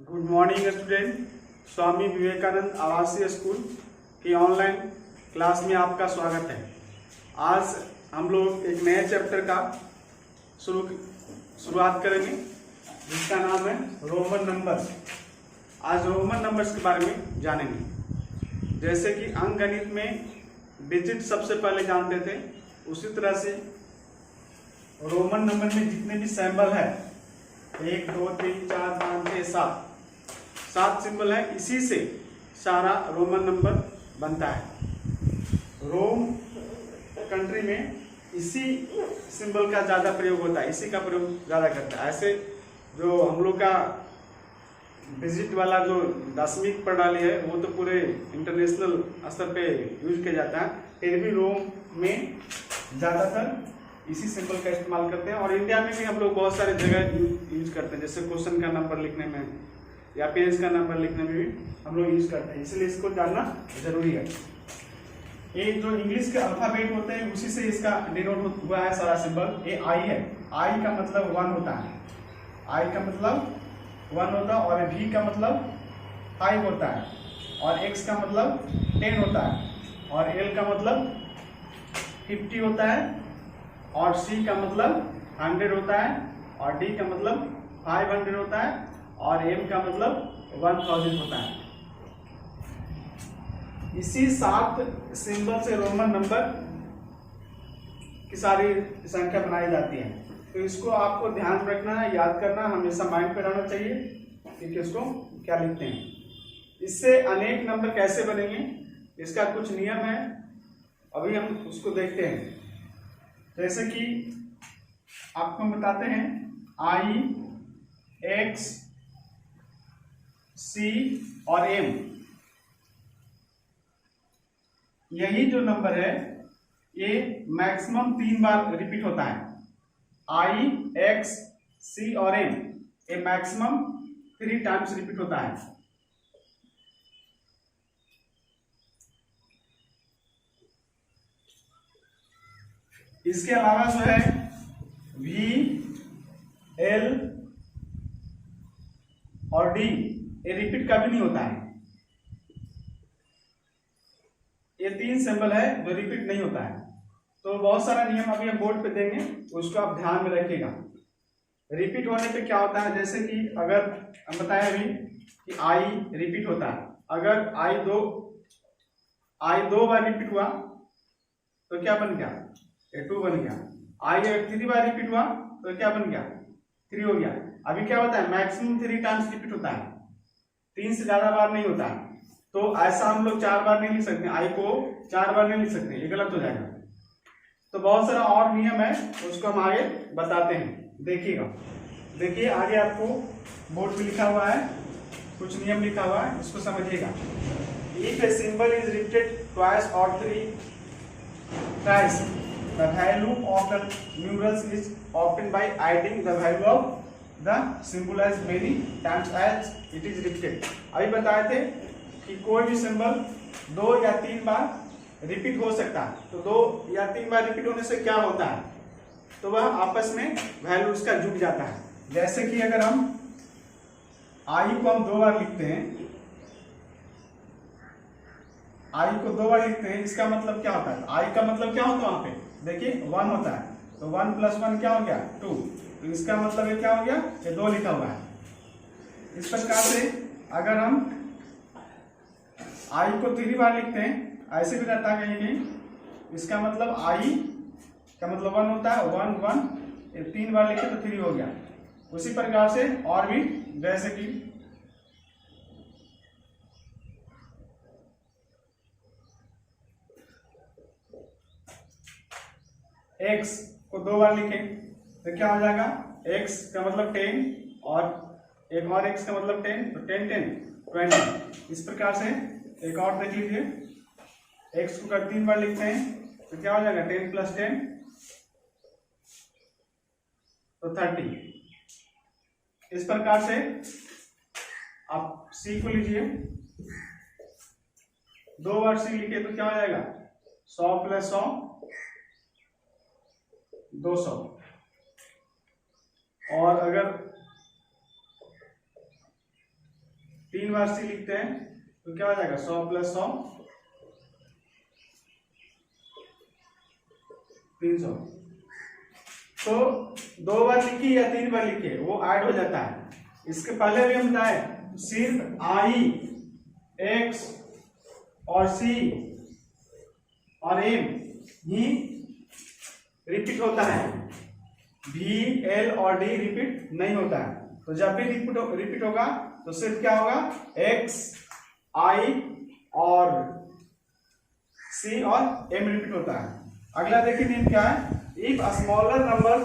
Good morning student. Swami Vivekananda आवासीय school की online class में आपका स्वागत है। आज हम लोग एक नए चैप्टर का शुरुआत करेंगे जिसका नाम है रोमन नंबर्स। आज रोमन नंबर्स के बारे में जानेंगे। जैसे कि अंकगणित में डिजिट सबसे पहले जानते थे, उसी तरह से रोमन नंबर में जितने भी सिंबल है 1 2 3 4 5 6 7 सिंबल है, इसी से सारा रोमन नंबर बनता है। रोम कंट्री में इसी सिंबल का ज़्यादा प्रयोग होता है, इसी का प्रयोग ज़्यादा करता है। ऐसे जो हम लोग का डिजिट वाला जो दशमिक प्रणाली है वो तो पूरे इंटरनेशनल स्तर पे यूज किया जाता है, फिर भी रोम में ज़्यादातर इसी सिंबल का इस्तेमाल करते हैं। और इंडिया में भी हम लोग बहुत सारे जगह यूज करते हैं, जैसे क्वेश्चन का नंबर लिखने में या पेज का नंबर लिखने में भी हम लोग यूज करते हैं, इसलिए इसको जानना जरूरी है। ये जो इंग्लिश के अल्फाबेट होते हैं उसी से इसका डिनोट हुआ है सारा सिंबल। ये आई है, आई का मतलब 1 होता है, आई का मतलब 1 होता है, और भी का मतलब 5 होता है, और एक्स का मतलब 10 होता है, और एल का मतलब 50 होता है, और सी का मतलब 100 होता है, और डी का मतलब 500 होता है, और एम का मतलब 1000 होता है। इसी 7 सिंबल से रोमन नंबर की सारी संख्या बनाई जाती है। तो इसको आपको ध्यान रखना है, याद करना, हमेशा माइंड पे रहना चाहिए कि इसको क्या लिखते हैं। इससे अनेक नंबर कैसे बनेंगे, इसका कुछ नियम है, अभी हम उसको देखते हैं। जैसे कि आपको हम बताते हैं आई, एक्स, सी और एम, यही जो नंबर है ये मैक्सिमम 3 बार रिपीट होता है। आई, एक्स, सी और एम ये मैक्सिमम 3 टाइम्स रिपीट होता है। इसके अलावा जो है वी, एल और डी ये रिपीट कभी नहीं होता है। ये 3 सिंबल है जो रिपीट नहीं होता है। तो बहुत सारा नियम अभी हम बोर्ड पे देंगे, उसको आप ध्यान में रखिएगा। रिपीट होने पे क्या होता है, जैसे कि अगर हम बताए अभी कि आई रिपीट होता है, अगर आई दो बार रिपीट हुआ तो क्या बन गया, ये 2 बन गया। आई अगर 3 बार रिपीट हुआ तो क्या बन गया, 3 हो गया। अभी क्या होता है, मैक्सिमम 3 टाइम्स रिपीट होता है, 3 से ज्यादा बार नहीं होता है। तो ऐसा हम लोग 4 बार नहीं लिख सकते, आई को 4 बार नहीं लिख सकते, ये गलत हो जाएगा। तो बहुत सारा और नियम है, उसको हम आगे बताते हैं, देखिएगा। देखिए आगे आपको बोर्ड पे लिखा हुआ है, कुछ नियम लिखा हुआ है, इसको समझिएगा। If a symbol is repeated twice और 3 times, the value of the numerals is obtained by adding the value of the symbol as many times as it is repeated. अभी बताए थे कि कोई भी सिंबल 2 या 3 बार रिपीट हो सकता है। तो 2 या 3 बार रिपीट होने से क्या होता है, तो वह आपस में वैल्यू उसका जुड़ जाता है। जैसे कि अगर हम आई को हम 2 बार लिखते हैं, आई को 2 बार लिखते हैं, इसका मतलब क्या होता है, आई का मतलब क्या होता है, वहां पे देखिए 1 होता है, तो 1 + 1 क्या हो गया, 2। तो इसका मतलब ये क्या हो गया, ये 2 लिखा हुआ है। इस प्रकार से अगर हम आई को 3 बार लिखते हैं, ऐसे भी रहता है कहीं कहीं, इसका मतलब आई का मतलब 1 होता है, 1 1, 3 बार लिखे तो 3 हो गया। उसी प्रकार से और भी, जैसे कि एक्स को 2 बार लिखें तो क्या हो जाएगा, एक्स का मतलब 10 और एक और एक्स का मतलब 10, तो 10 10 20। इस प्रकार से एक और देख लीजिए, एक्स को अगर 3 बार लिखते हैं तो क्या हो जाएगा, 10 + 10 तो 30। इस प्रकार से आप सी को लीजिए, 2 बार सी लिखे तो क्या हो जाएगा, 100 + 100 200। और अगर 3 बार सी लिखते हैं तो क्या हो जाएगा 100 + 100 300। तो 2 बार लिखी या 3 बार लिखे वो ऐड हो जाता है। इसके पहले भी हम बताए सिर्फ आई एक्स और सी और एम ही रिपीट होता है, भी एल और डी रिपीट नहीं होता है। तो जब भी रिपीट होगा तो सिर्फ क्या होगा एक्स आई और सी और एम रिपीट होता है। अगला देखिए नियम क्या है, if a smaller number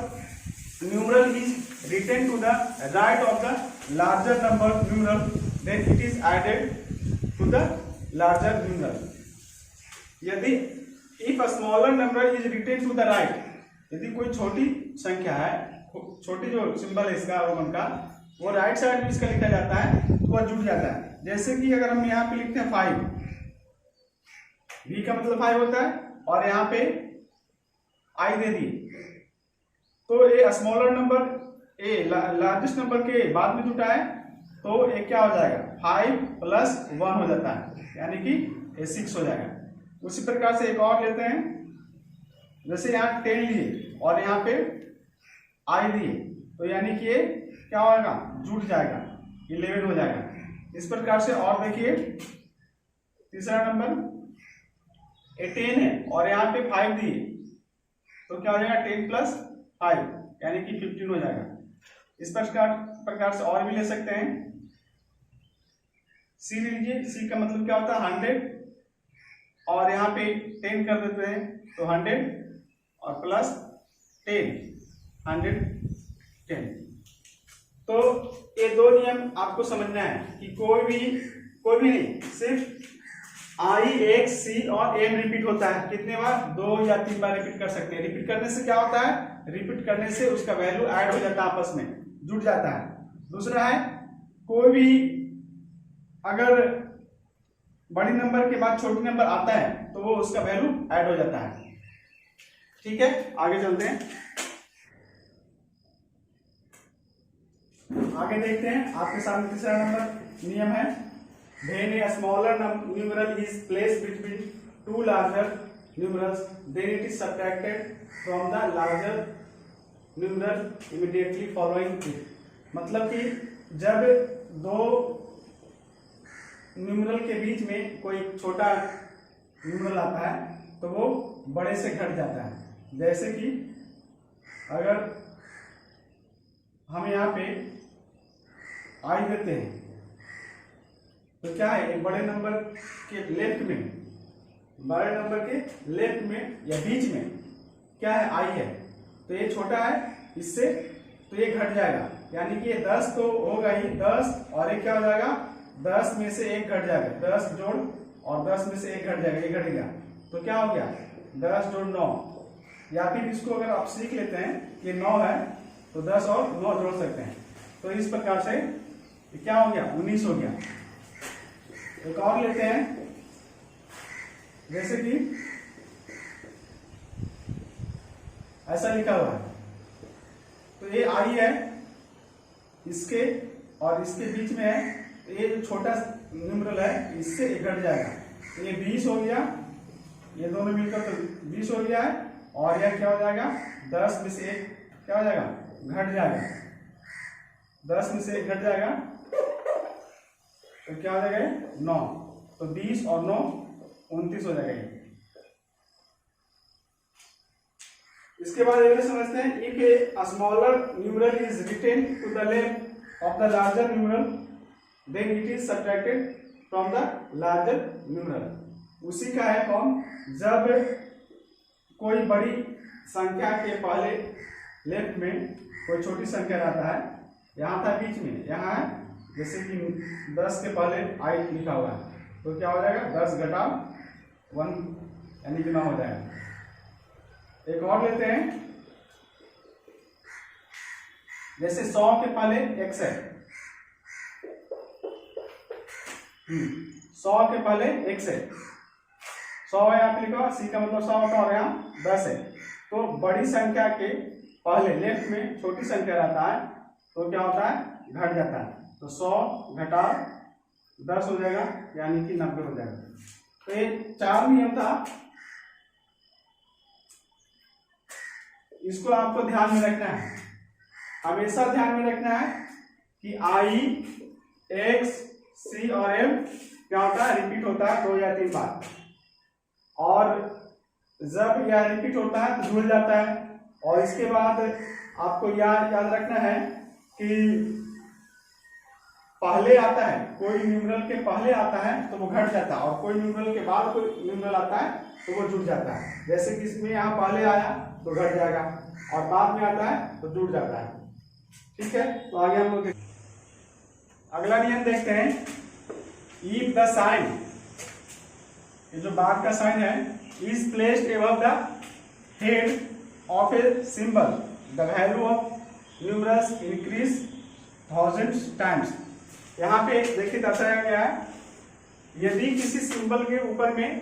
numeral is written to the right of the larger number numeral then it is added to the larger numeral. यदि if a smaller number is written to the right, यदि कोई छोटी संख्या है, छोटी जो symbol है इसका रोमन का, वो राइट साइड में इसका लिखा जाता है तो वह जुड़ जाता है। जैसे कि अगर हम यहाँ पे लिखते हैं 5, v का मतलब 5 होता है और यहाँ पे i दे दिए तो ये smaller number A largest number के बाद में जुटा है तो ये क्या हो जाएगा 5 + 1 हो जाता है, यानी कि ये 6 हो जाएगा। उसी प्रकार से एक और लेते हैं, जैसे यहाँ 10 लिए और यहाँ पे i दिए तो यानी कि ये क्या होगा जुट जाएगा 11 हो जाएगा। इस प्रकार से और देखिए तीसरा नंबर 10 है और यहाँ पे 5 दिए तो क्या हो जाएगा 10 + 5 यानी कि 15 हो जाएगा। इस प्रकार से और भी ले सकते हैं। सी लीजिए, सी का मतलब क्या होता है 100 और यहाँ पे 10 कर देते हैं तो 100 और +10 110। तो ये 2 नियम आपको समझना है कि कोई भी नहीं, सिर्फ आई एक्स सी और एम रिपीट होता है। कितने बार 2 या 3 बार रिपीट कर सकते हैं। रिपीट करने से क्या होता है, रिपीट करने से उसका वैल्यू ऐड हो जाता है, आपस में जुड़ जाता है। दूसरा है कोई भी अगर बड़ी नंबर के बाद छोटी नंबर आता है तो वो उसका वैल्यू ऐड हो जाता है। ठीक है, आगे चलते हैं। आगे देखते हैं, आपके सामने तीसरा नंबर नियम है, when a smaller numeral is placed between 2 larger numerals then it is subtracted from the larger numeral immediately following it। मतलब कि जब 2 न्यूमरल के बीच में कोई छोटा न्यूमरल आता है तो वो बड़े से घट जाता है। जैसे कि अगर हम यहाँ पे आई देते हैं तो क्या है, एक बड़े नंबर के लेफ्ट में या बीच में क्या है आई है तो ये छोटा है इससे तो ये घट जाएगा, यानी कि ये 10 तो होगा ही 10 और ये क्या हो जाएगा 10 में से 1 घट जाएगा, 10 जोड़ और 10 में से 1 घट जाएगा, ये घट गया तो क्या हो गया 10 जोड़ 9। या फिर इसको अगर आप सीख लेते हैं कि 9 है तो 10 और 9 जोड़ सकते हैं। तो इस प्रकार से क्या हो गया 19 हो गया। एक और लेते हैं, जैसे कि ऐसा लिखा हुआ है तो ये आई है इसके और इसके बीच में है तो ये जो छोटा न्यूमरल है इससे घट जाएगा तो ये 20 हो गया, ये दोनों मिलकर तो 20 हो गया है और यह क्या हो जाएगा 10 में से 1 क्या हो जाएगा घट जाएगा, 10 में से 1 घट जाएगा तो क्या हो जाएगा 9, तो 20 और 9 29 हो जाएगा। इसके बाद ये समझते हैं, if a smaller numeral is written to the left of the larger numeral then it is subtracted from the larger numeral. उसी का है फॉर्म, जब कोई बड़ी संख्या के पहले लेफ्ट में कोई छोटी संख्या रहता है, यहाँ था बीच में, यहाँ है जैसे कि 10 के पहले आई लिखा हुआ है तो क्या हो जाएगा 10 घटा 1 यानी कि 9 हो जाएगा। एक और लेते हैं, जैसे 100 के पहले x है, 100 के पहले x है, 100 है यहाँ पे लिखा, सी का मतलब 100 होता है और यहाँ 10 है तो बड़ी संख्या के पहले लेफ्ट में छोटी संख्या रहता है तो क्या होता है घट जाता है। तो 100 घटा 10 हो जाएगा, यानी कि 90 हो जाएगा। तो ये 4 नियम था, इसको आपको ध्यान में रखना है, हमेशा ध्यान में रखना है कि आई, एक्स, सी और एम क्या होता है, रिपीट होता है 2 या 3 बार, और जब यह रिपीट होता है तो जुड़ जाता है। और इसके बाद आपको याद रखना है कि पहले आता है, कोई न्यूमरल के पहले आता है तो वो घट जाता है, और कोई न्यूमरल के बाद कोई न्यूमरल आता है तो वो जुड़ जाता है। जैसे कि इसमें यहाँ पहले आया तो घट जाएगा, और बाद में आता है तो जुड़ जाता है। ठीक है, तो आगे हम लोग अगला नियम देखते हैं। इफ द साइन, ये जो बाद का साइन है, is placed above the head of a symbol, the value of numerals increase 1000 times. यहाँ पे देखिए दर्शाया गया है, यदि किसी सिंबल के ऊपर में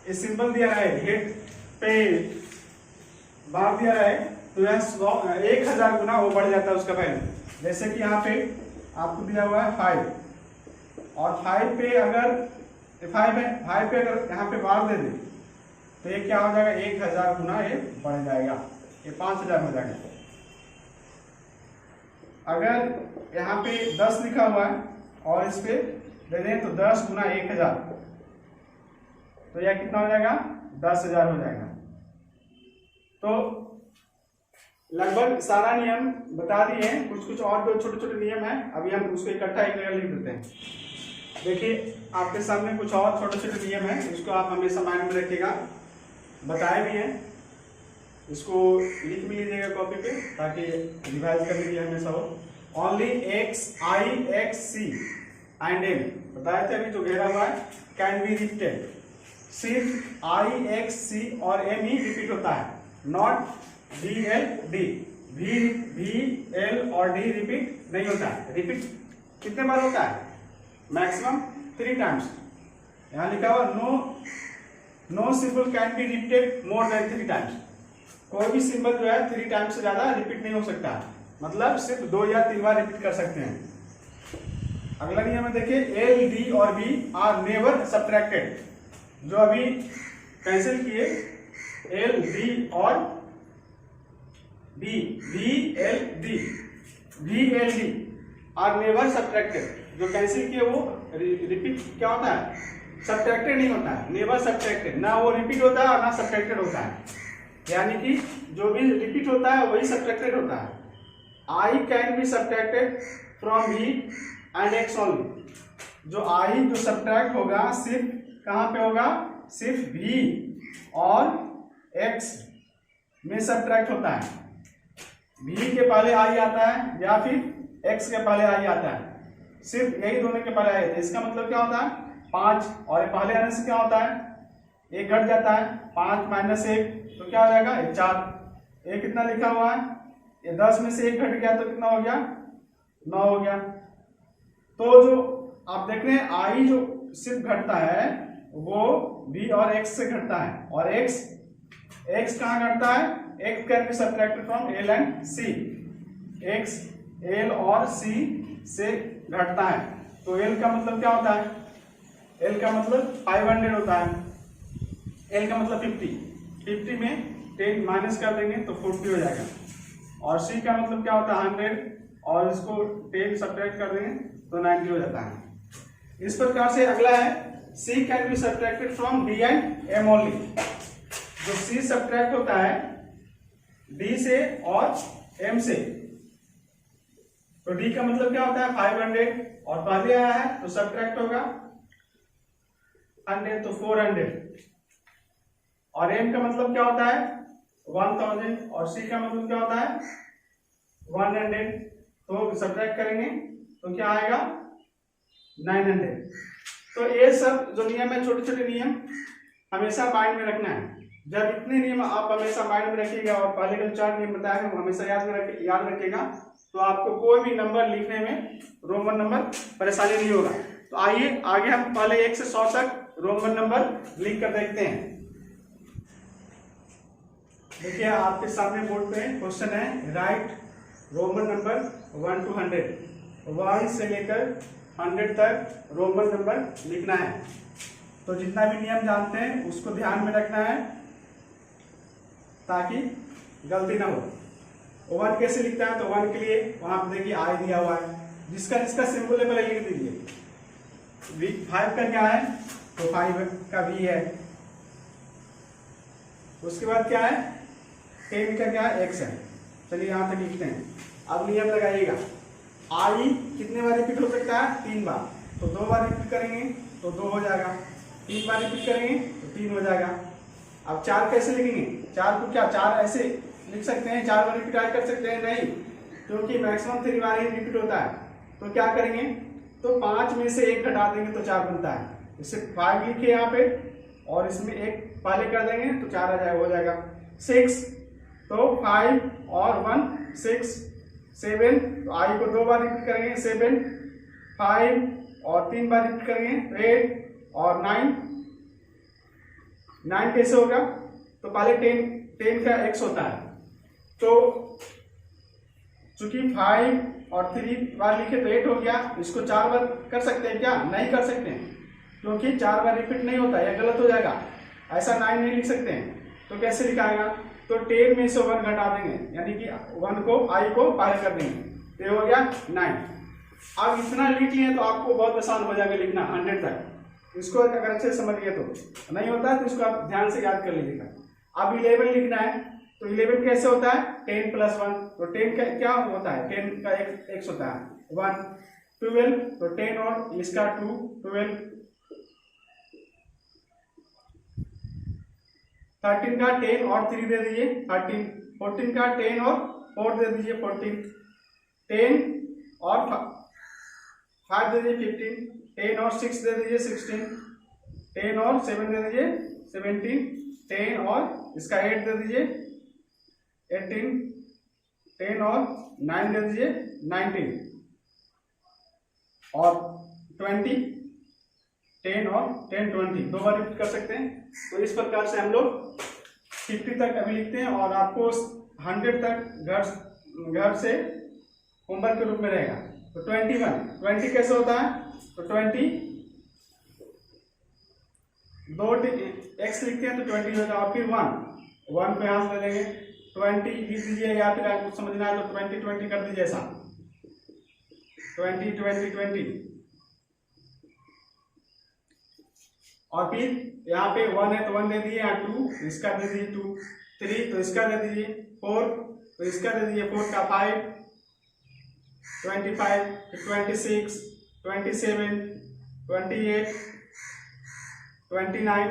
ये सिंबल दिया है, हेड पे बार दिया है, तो यह 1000 गुना वो बढ़ जाता है उसका वैल्यू। जैसे कि यहाँ पे आपको दिया हुआ है 5, और 5 पे अगर 5 पे अगर यहाँ पे बार दे दे तो ये क्या हो जाएगा, 1000 गुना ये बढ़ जाएगा, ये 5000 हो जाएगा। अगर यहाँ पे 10 लिखा हुआ है और इस पे दे दें तो 10 गुना 1000, तो यह कितना हो जाएगा, 10000 हो जाएगा। तो लगभग सारा नियम बता दिए हैं, कुछ कुछ और जो छोटे छोटे नियम है अभी हम उसको इकट्ठा एक जगह लिख देते हैं। देखिए आपके सामने कुछ और छोटे छोटे नियम है, इसको आप हमेशा माइंड में रखिएगा, बताए भी हैं, इसको लिख भी लीजिएगा कॉपी पे ताकि रिवाइज करने के लिए हमेशा हो। Only X, I, X, C and M बताए थे अभी जो घेरा हुआ है, कैन बी रिपीटेड। सिर्फ आई, एक्स, सी और एम ही रिपीट होता है, नॉट डी, एल, डी। भी, एल और डी रिपीट नहीं होता है। रिपीट कितने बार होता है, मैक्सिमम 3 टाइम्स। यहाँ लिखा हुआ no symbol can be repeated more than 3 times. कोई भी सिंबल जो है 3 टाइम्स से ज्यादा रिपीट नहीं हो सकता, मतलब सिर्फ 2 या 3 बार रिपीट कर सकते हैं। अगला नियम है देखिए, एल, डी और बी आर नेवर सब्ट्रैक्टेड। जो अभी कैंसिल किए एल, डी और V, L, D are never subtracted. जो कैंसिल किए वो रिपीट क्या होता है, सब्ट्रैक्टेड नहीं होता है, नेवर सब्ट्रैक्टेड। ना वो रिपीट होता है और ना सब्ट्रैक्टेड होता है, यानी कि जो भी रिपीट होता है वही सब्ट्रैक्टेड होता है। I can be subtracted from V and X only. जो आई जो सब्ट्रैक्ट होगा सिर्फ कहाँ पे होगा, सिर्फ बी और एक्स में सब्ट्रैक्ट होता है। बी के पहले आई आता है या फिर एक्स के पहले आई आता है, सिर्फ यही दोनों के पहले आई है। इसका मतलब क्या होता है, 5, और पहले आने से क्या होता है, 1 घट जाता है, 5 माइनस 1 तो क्या हो जाएगा, 4। ये कितना लिखा हुआ है, ये 10 में से 1 घट गया तो कितना हो गया, 9 हो गया। तो जो आप देख रहे हैं आई जो सिर्फ घटता है वो बी और एक्स से घटता है, और एक्स कहाँ घटता है, X can be subtracted from L and C. X L और सी से घटता है, तो एल का मतलब क्या होता है, एल का मतलब 500 होता है, एल का मतलब 50 में 10 माइनस कर देंगे तो 40 हो जाएगा। और सी का मतलब क्या होता है, 100, और इसको 10 सब्ट्रैक्ट कर देंगे तो 90 हो जाता है। इस प्रकार से अगला है, C can be subtracted from D and M only. जो सी सब्ट्रैक्ट होता है डी से और एम से, तो डी का मतलब क्या होता है 500, और पहले आया है तो सब्ट्रैक्ट होगा 100 तो 400, और एम का मतलब क्या होता है 1000, और सी का मतलब क्या होता है 100, तो सब्ट्रैक्ट करेंगे तो क्या आएगा 900। तो ये सब जो नियम है, छोटे छोटे नियम हमेशा माइंड में रखना है। जब इतने नियम आप हमेशा माइंड में रखिएगा और पहले के 4 नियम बताए हैं हमेशा याद रखिएगा, तो आपको कोई भी नंबर लिखने में, रोमन नंबर, परेशानी नहीं होगा। तो आइए आगे हम पहले 1 से 100 तक रोमन नंबर लिख कर देखते हैं। देखिए आपके सामने बोर्ड पे क्वेश्चन है, राइट रोमन नंबर 1 to 100। 1 से लेकर 100 तक रोमन नंबर लिखना है। तो जितना भी नियम जानते हैं उसको ध्यान में रखना है ताकि गलती ना हो। 1 कैसे लिखता है, तो 1 के लिए वहां पे देखिए आई दिया हुआ है, जिसका जिसका सिंबल है पहले लिख दीजिए। 5 का क्या है, तो 5 का भी है। उसके बाद क्या है, 10 का क्या है, x है। चलिए यहां तक लिखते हैं। अब नियम लगाइएगा, आई कितने बार रिपीट हो सकता है, 3 बार। तो 2 बार रिपीट करेंगे तो 2 हो जाएगा, 3 बार रिपीट करेंगे तो 3 हो जाएगा। अब 4 कैसे लिखेंगे, 4 को क्या 4 ऐसे लिख सकते हैं, 4 बार रिपीट कर सकते हैं नहीं, क्योंकि मैक्सिमम 3 बार ही रिपीट होता है। तो क्या करेंगे, तो 5 में से 1 घटा देंगे तो 4 बनता है। इसे 5 लिखे यहाँ पे और इसमें 1 पहले कर देंगे तो 4 आ जाएगा, हो जाएगा। 6 तो 5 और 1 6 7, तो आई को 2 बार रिपीट करेंगे 7, 5 और 3 बार रिपीट करेंगे 8 और 9 कैसे होगा, तो पहले 10 का x होता है। तो चूंकि 5 और 3 बार लिखे तो 8 हो गया। इसको 4 बार कर सकते हैं क्या, नहीं कर सकते हैं, क्योंकि 4 बार रिपीट नहीं होता, यह गलत हो जाएगा। ऐसा 9 नहीं लिख सकते हैं। तो कैसे लिखाएगा, तो 10 में से 1 घटा देंगे, यानी कि 1 को आई को पहले कर देंगे, तो ये हो गया 9। अब इतना लिख लिए तो आपको बहुत आसान हो जाएगा लिखना 100 तक। इसको अगर अच्छे से समझिए, तो नहीं होता है तो इसको आप ध्यान से याद कर लीजिएगा। अब 11 लिखना है, तो 11 कैसे होता है, 10 + 1, तो 10 का क्या होता है, 10 का x होता है 1। 12 तो 10 और इसका 2 12। 13 का 10 और 3 दे दीजिए 13। 14 का 10 और 4 दे दीजिए 14। 10 और 5 दे दीजिए 15। 10 और 6 दे दीजिए 16। 10 और 7 दे दीजिए 17। 10 और इसका 8 दे दीजिए 18। 10 और 9 दे दीजिए 19 और 20। 10 और 10 20 2 बार रिपीट कर सकते हैं। तो इस प्रकार से हम लोग 50 तक अभी लिखते हैं और आपको 100 तक घर से होमवर्क के रूप में रहेगा। तो 20 कैसे होता है, तो 20 2 x लिखते हैं तो 20 होगा और फिर 1 को यहां से ले लेंगे 20 लिख दीजिए, या फिर आपको समझना है तो 20 कर दीजिए ऐसा 20 20 20। और फिर यहाँ पे 1 है तो 1 दे दीजिए, यहाँ 2 इसका दे दीजिए 2, 3 तो इसका दे दीजिए 4 तो इसका दे दीजिए 4 का 5, 25 26 27 28 29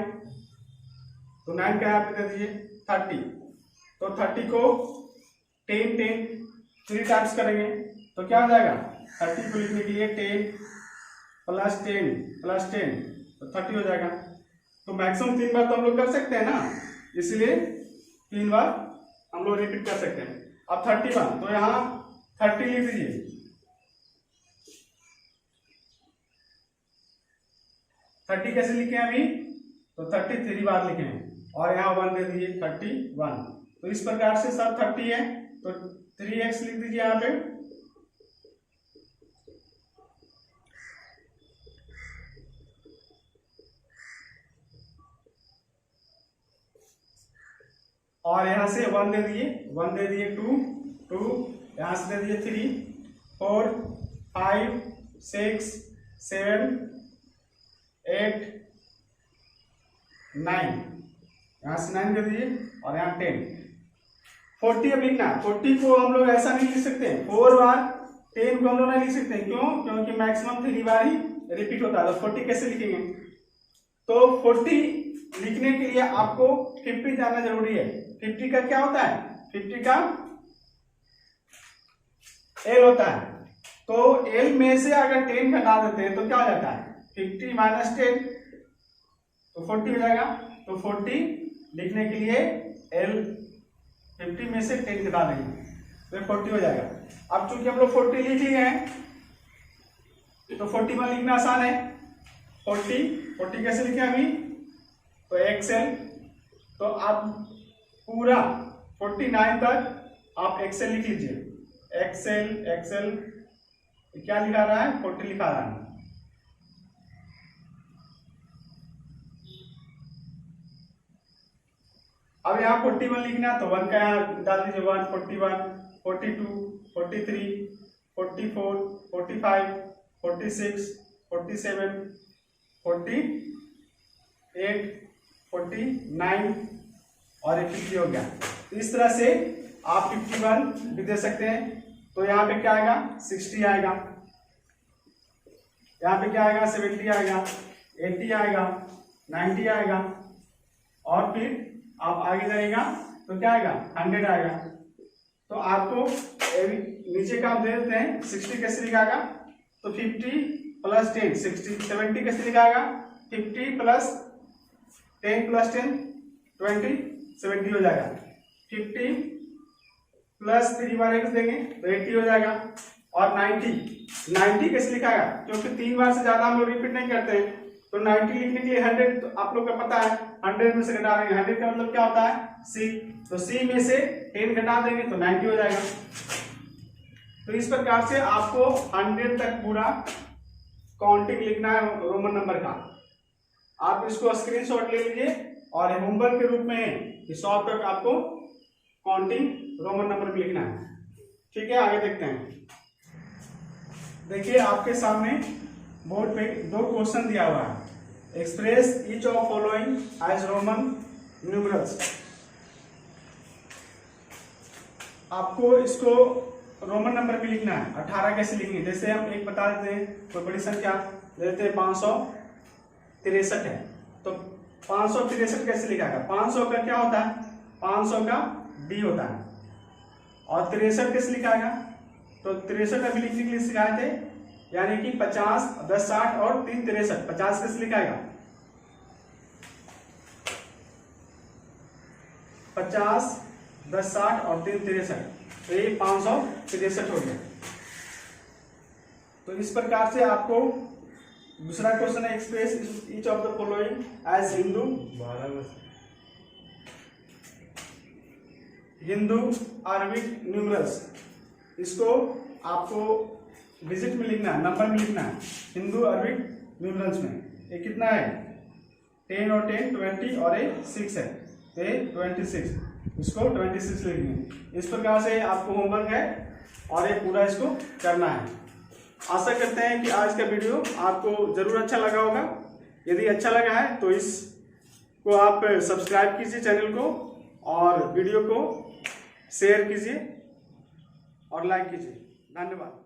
तो 9 का यहाँ पे दे दीजिए 30। तो 30 को 10 10 3 टाइम्स करेंगे तो क्या हो जाएगा, 30 को लिखने के लिए 10 + 10 + 10 तो 30 हो जाएगा। तो मैक्सिमम 3 बार तो हम लोग कर सकते हैं ना, इसलिए 3 बार हम लोग रिपीट कर सकते हैं। अब 31 तो यहाँ 30 लिख दीजिए, 30 कैसे लिखे हैं अभी, तो 33 बार लिखे हैं और यहाँ 1 दे दीजिए 31। तो इस प्रकार से सब 30 है तो 3x लिख दीजिए यहाँ पे। और यहां से 1 दे दीजिए 2 2 यहां से दे दीजिए 3 4 5 6 7 8 9 यहां से 9 दे दीजिए और यहाँ 10। 40 अब लिखना, 40 को हम लोग ऐसा नहीं लिख सकते 4 बार, 10 को हम लोग नहीं लिख सकते, क्यों, क्योंकि मैक्सिमम 3 बार ही रिपीट होता है। तो 40 कैसे लिखेंगे, तो 40 लिखने के लिए आपको 50 जानना जरूरी है। 50 का क्या होता है, 50 का L होता है। तो L में से अगर 10 घटा देते हैं तो क्या हो जाता है, 50 - 10 तो 40 हो जाएगा। तो 40 लिखने के लिए L 50 में से 10 घटा देंगे तो 40 हो जाएगा। अब चूंकि हम लोग 40 लिख लिए हैं तो 41 लिखना आसान है। 40 कैसे लिखे अभी, तो XL, तो आप पूरा 49 तक आप XL लिख लीजिए। XL क्या लिखा रहा है, 40 लिखा रहा है। अब यहाँ 41 लिखना है तो 1 का यहाँ डाल दीजिए, 1, 41, 42, 43, 44, 45, 46, 47, 48, 49 और 50 हो गया। इस तरह से आप 51 भी दे सकते हैं। तो यहाँ पे क्या आएगा, 60 आएगा, यहाँ पे क्या आएगा, 70 आएगा, 80 आएगा, 90 आएगा, और फिर आप आगे जाएगा तो क्या आएगा, 100 आएगा। तो आपको नीचे का आप दे देते हैं, 60 कैसे लिखाएगा, तो 50 + 10 60, 70 कैसे लिखाएगा, 50 + 10 + 10 20 70 हो जाएगा। 50 + 3 बार x देंगे तो 80 हो जाएगा। और 90 कैसे लिखाएगा, क्योंकि 3 बार से ज्यादा हम लोग रिपीट नहीं करते हैं, तो 90 लिखने के लिए 100 तो आप लोग का पता है, 100 में से घटा देंगे, 100 का मतलब क्या होता है, c, तो c में से 10 घटा देंगे तो 90 हो जाएगा। तो इस प्रकार से आपको 100 तक पूरा काउंटिंग लिखना है रोमन नंबर का। आप इसको स्क्रीनशॉट ले लीजिए और होमवर्क के रूप में 100 तक आपको काउंटिंग रोमन नंबर में लिखना है। ठीक है, आगे देखते हैं। देखिए आपके सामने बोर्ड पे 2 क्वेश्चन दिया हुआ है। Express each of following as Roman numerals. आपको इसको रोमन नंबर भी लिखना है। 18 कैसे लिखेंगे, जैसे हम एक बता देते हैं, कोई बड़ी संख्या देते हैं, 563 है, तो 563 कैसे लिखाएगा, 500 का क्या होता है, 500 का d होता है, और 63 कैसे लिखाएगा, तो 63 अभी लिखने के लिए सिखाए थे, यानी कि 50, 10, 60 और 3 63। 50 कैसे लिखाएगा, 50, 10, 60 और 3 63, तो ये 563 हो गया। तो इस प्रकार से आपको दूसरा क्वेश्चन है, express each of the following as Hindu Arabic numerals. इसको आपको डिजिट में लिखना है, नंबर में लिखना है, हिंदू अरबिक न्यूमरल्स में। ये कितना है, 10 और 10 20 और ये 6 है, तो ये 26, इसको 26 लिखना। इस प्रकार से आपको होमवर्क है और ये पूरा इसको करना है। आशा करते हैं कि आज का वीडियो आपको जरूर अच्छा लगा होगा। यदि अच्छा लगा है तो इसको आप सब्सक्राइब कीजिए चैनल को, और वीडियो को शेयर कीजिए और लाइक कीजिए। धन्यवाद।